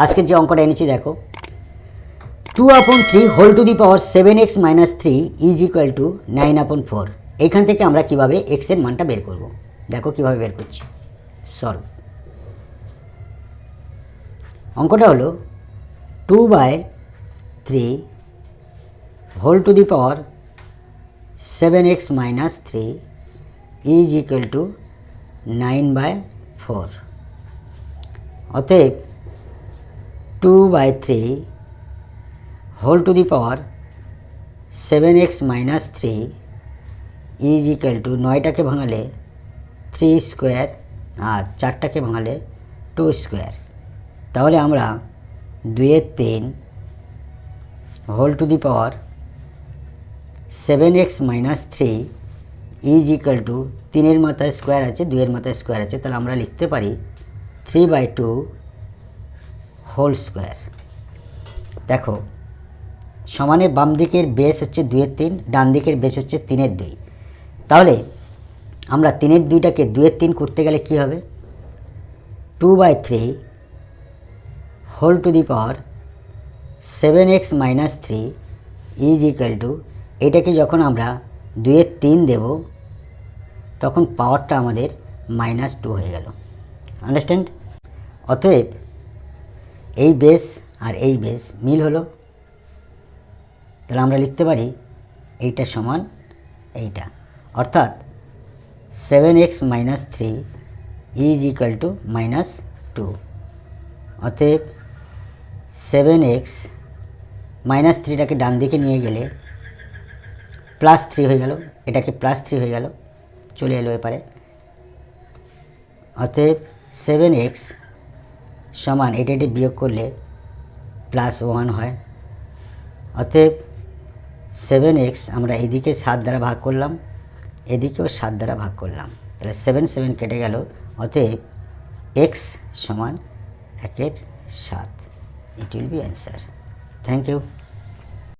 আজকের যে অঙ্কটা এনেছি দেখো, 2/3 whole to the power 7x minus 3 is equal to 9/4। এইখান থেকে আমরা কিভাবে x এর মানটা বের করব, দেখো কিভাবে বের করছি। সলভ। অঙ্কটা হলো 2/3 whole to the power 7x minus 3 is equal to 9/4। অতএব 2/3 whole to the power 7x minus 3 is equal to 9টাকে ভাঙালে 3 স্কোয়ার আর 4টাকে ভাঙালে 2 স্কোয়ার। তাহলে আমরা 2/3 whole to the power 7x minus 3 is equal to 3-এর মাথায় স্কোয়ার আছে, 2-এর মাথায় স্কোয়ার আছে, তাহলে আমরা লিখতে পারি 3/2 হোল স্কোয়ার। দেখো সমানের বাম দিকের বেস হচ্ছে 2/3, ডান দিকের বেস হচ্ছে 3/2। তাহলে আমরা 3/2টাকে 2/3 করতে গেলে কি হবে, 2/3 whole to the power 7x minus 3 is equal to, এটাকে যখন আমরা 2/3 দেব তখন পাওয়ারটা আমাদের -2 হয়ে গেল। আন্ডারস্ট্যান্ড? অতএব এই বেস আর এই বেস মিল হলো, তাহলে আমরা লিখতে পারি এইটা সমান এইটা, অর্থাৎ 7x minus 3 is equal two -2। অতএব 7x মাইনাস 3টাকে ডান দিকে নিয়ে গেলে +3 হয়ে গেল, এটাকে +3 হয়ে গেল, চলে এলো এপারে। অতএব 7x সমান এটা বিয়োগ করলে +1 হয়। অতএব 7x আমরা এদিকে 7 দ্বারা ভাগ করলাম, এদিকেও 7 দ্বারা ভাগ করলাম, তাহলে 7 কেটে গেল। অতএব x সমান 1/7। It will be answer. Thank you.